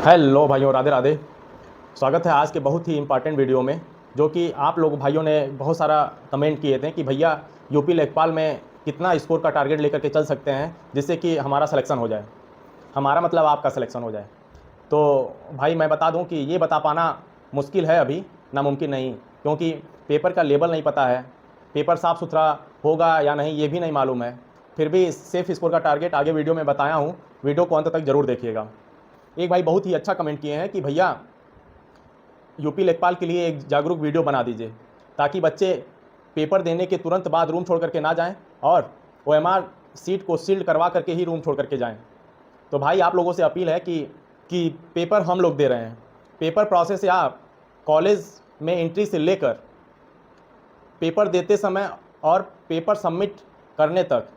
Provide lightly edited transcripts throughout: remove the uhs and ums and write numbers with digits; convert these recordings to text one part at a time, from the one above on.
Hello भाइयों, राधे राधे। स्वागत है आज के बहुत ही इम्पॉर्टेंट वीडियो में, जो कि आप लोग भाइयों ने बहुत सारा कमेंट किए थे कि भैया यूपी लेखपाल में कितना स्कोर का टारगेट लेकर के चल सकते हैं जिससे कि हमारा सिलेक्शन हो जाए, हमारा मतलब आपका सिलेक्शन हो जाए। तो भाई मैं बता दूं कि ये बता पाना मुश्किल है, अभी नामुमकिन नहीं, क्योंकि पेपर का लेवल नहीं पता है, पेपर साफ़ सुथरा होगा या नहीं ये भी नहीं मालूम है। फिर भी सेफ स्कोर का टारगेट आगे वीडियो में बताया हूँ, वीडियो को अंत तक ज़रूर देखिएगा। एक भाई बहुत ही अच्छा कमेंट किए हैं कि भैया यूपी लेखपाल के लिए एक जागरूक वीडियो बना दीजिए ताकि बच्चे पेपर देने के तुरंत बाद रूम छोड़ करके ना जाएं और ओएमआर सीट को सील्ड करवा करके ही रूम छोड़ करके जाएं। तो भाई आप लोगों से अपील है कि पेपर हम लोग दे रहे हैं, पेपर प्रोसेस या कॉलेज में एंट्री से लेकर पेपर देते समय और पेपर सबमिट करने तक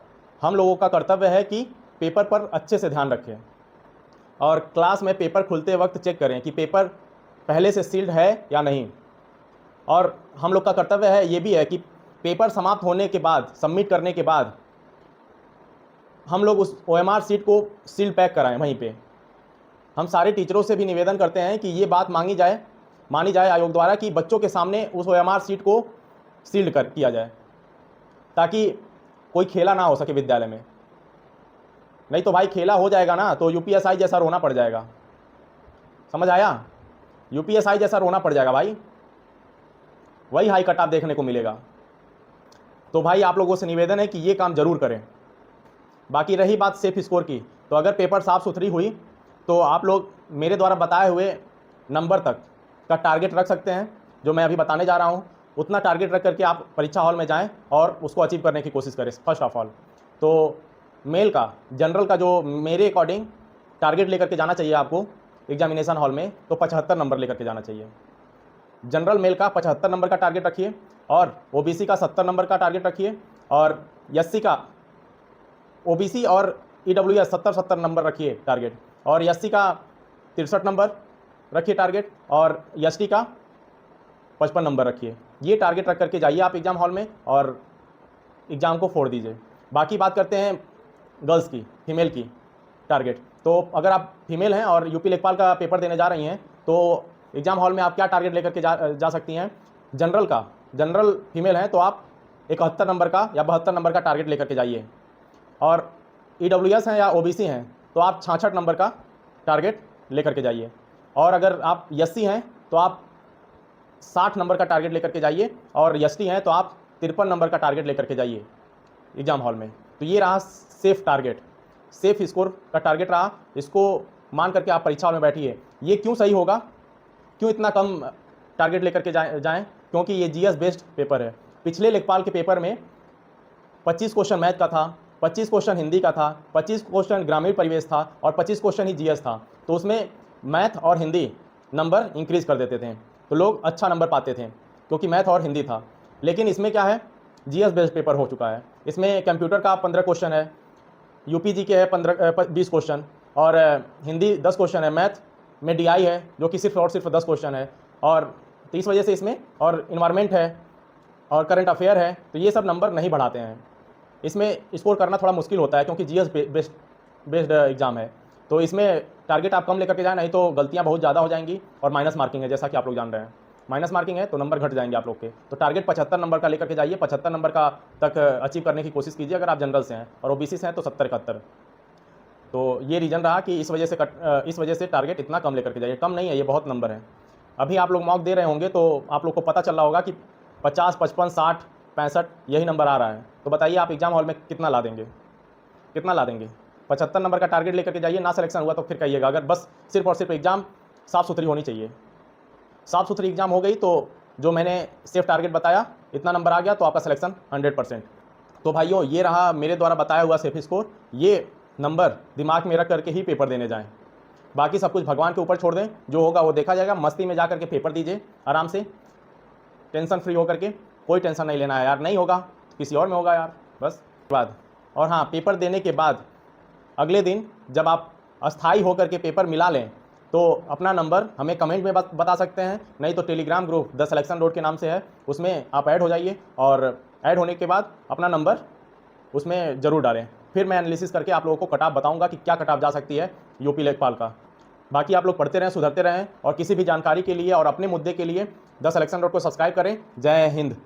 हम लोगों का कर्तव्य है कि पेपर पर अच्छे से ध्यान रखें और क्लास में पेपर खुलते वक्त चेक करें कि पेपर पहले से सील्ड है या नहीं। और हम लोग का कर्तव्य है ये भी है कि पेपर समाप्त होने के बाद, सबमिट करने के बाद हम लोग उस ओएमआर सीट को सील पैक कराएं वहीं पे। हम सारे टीचरों से भी निवेदन करते हैं कि ये बात मानी जाए आयोग द्वारा कि बच्चों के सामने उस ओएमआर सीट को सील्ड किया जाए ताकि कोई खेला ना हो सके विद्यालय में। नहीं तो भाई खेला हो जाएगा ना तो यूपीएसआई जैसा रोना पड़ जाएगा, समझ आया? यूपीएसआई जैसा रोना पड़ जाएगा भाई, वही हाई कट ऑफ देखने को मिलेगा। तो भाई आप लोगों से निवेदन है कि ये काम जरूर करें। बाकी रही बात सेफ स्कोर की, तो अगर पेपर साफ सुथरी हुई तो आप लोग मेरे द्वारा बताए हुए नंबर तक का टारगेट रख सकते हैं। जो मैं अभी बताने जा रहा हूँ उतना टारगेट रख करके आप परीक्षा हॉल में जाएं और उसको अचीव करने की कोशिश करें। फर्स्ट ऑफ ऑल तो मेल का, जनरल का जो मेरे अकॉर्डिंग टारगेट लेकर के जाना चाहिए आपको एग्जामिनेशन हॉल में, तो 75 नंबर लेकर के जाना चाहिए। जनरल मेल का 75 नंबर का टारगेट रखिए और ओबीसी का 70 नंबर का टारगेट रखिए और एससी का, ओबीसी और ईडब्ल्यूएस 70 नंबर रखिए टारगेट, और एससी का 63 नंबर रखिए टारगेट, और एसटी का 55 नंबर रखिए। ये टारगेट रख करके जाइए आप एग्जाम हॉल में और एग्ज़ाम को फोड़ दीजिए। बाकी बात करते हैं गर्ल्स की, फीमेल की टारगेट। तो अगर आप फीमेल हैं और यूपी लेखपाल का पेपर देने जा रही हैं तो एग्ज़ाम हॉल में आप क्या टारगेट लेकर के जा सकती हैं? जनरल का, जनरल फीमेल हैं तो आप 71 नंबर का या 72 नंबर का टारगेट लेकर के जाइए, और ईडब्ल्यूएस हैं या ओबीसी हैं तो आप 66 नंबर का टारगेट लेकर के जाइए, और अगर आप एससी हैं तो आप 60 नंबर का टारगेट लेकर के जाइए, और एसटी हैं तो आप 53 नंबर का टारगेट लेकर के जाइए एग्ज़ाम हॉल में। तो ये रहा सेफ टारगेट, सेफ स्कोर का टारगेट रहा। इसको मान करके आप परीक्षा में बैठिए। ये क्यों सही होगा, क्यों इतना कम टारगेट लेकर के जाएं? क्योंकि ये जीएस बेस्ड पेपर है। पिछले लेखपाल के पेपर में 25 क्वेश्चन मैथ का था, 25 क्वेश्चन हिंदी का था, 25 क्वेश्चन ग्रामीण परिवेश था और 25 क्वेश्चन ही जीएस था। तो उसमें मैथ और हिंदी नंबर इंक्रीज कर देते थे तो लोग अच्छा नंबर पाते थे क्योंकि मैथ और हिंदी था। लेकिन इसमें क्या है, जीएस बेस्ड पेपर हो चुका है। इसमें कंप्यूटर का 15 क्वेश्चन है, यूपीजी के है 20 क्वेश्चन, और हिंदी 10 क्वेश्चन है, मैथ में डीआई है जो कि सिर्फ और सिर्फ 10 क्वेश्चन है, और तो इस वजह से इसमें, और इन्वायरमेंट है और करंट अफेयर है, तो ये सब नंबर नहीं बढ़ाते हैं। इसमें स्कोर करना थोड़ा मुश्किल होता है क्योंकि जीएस बेस्ड एग्जाम है। तो इसमें टारगेट आप कम लेकर के जाए, नहीं तो गलतियाँ बहुत ज़्यादा हो जाएंगी और माइनस मार्किंग है, जैसा कि आप लोग जान रहे हैं। माइनस मार्किंग है तो नंबर घट जाएंगे आप लोग के। तो टारगेट 75 नंबर का लेकर के जाइए, 75 नंबर का तक अचीव करने की कोशिश कीजिए अगर आप जनरल से हैं, और ओबीसी से हैं तो 70-71। तो ये रीज़न रहा कि इस वजह से टारगेट इतना कम लेकर के जाइए। कम नहीं है, ये बहुत नंबर है। अभी आप लोग मॉक दे रहे होंगे तो आप लोग को पता चल रहा होगा कि 50, 55, 60, 65 यही नंबर आ रहा है। तो बताइए आप एग्जाम हॉल में कितना ला देंगे, कितना ला देंगे? 75 नंबर का टारगेट लेकर के जाइए, ना सिलेक्शन हुआ तो फिर कहिएगा। अगर बस सिर्फ और सिर्फ एग्जाम साफ़ सुथरी होनी चाहिए, साफ़ सुथरी एग्जाम हो गई तो जो मैंने सेफ टारगेट बताया इतना नंबर आ गया तो आपका सिलेक्शन 100%। तो भाइयों ये रहा मेरे द्वारा बताया हुआ सेफ स्कोर, ये नंबर दिमाग में रख करके ही पेपर देने जाएं। बाकी सब कुछ भगवान के ऊपर छोड़ दें, जो होगा वो देखा जाएगा। मस्ती में जा करके पेपर दीजिए आराम से, टेंशन फ्री होकर के। कोई टेंशन नहीं लेना है यार, नहीं होगा किसी और में होगा यार, बस बाद। और हाँ, पेपर देने के बाद अगले दिन जब आप अस्थाई होकर के पेपर मिला लें तो अपना नंबर हमें कमेंट में बता सकते हैं, नहीं तो Telegram group the selection road के नाम से है, उसमें आप ऐड हो जाइए, और ऐड होने के बाद अपना नंबर उसमें ज़रूर डालें। फिर मैं एनालिसिस करके आप लोगों को कट ऑफ बताऊंगा कि क्या कट ऑफ जा सकती है यूपी लेखपाल का। बाकी आप लोग पढ़ते रहें, सुधरते रहें, और किसी भी जानकारी के लिए और अपने मुद्दे के लिए द सिलेक्शन डॉट को सब्सक्राइब करें। जय हिंद।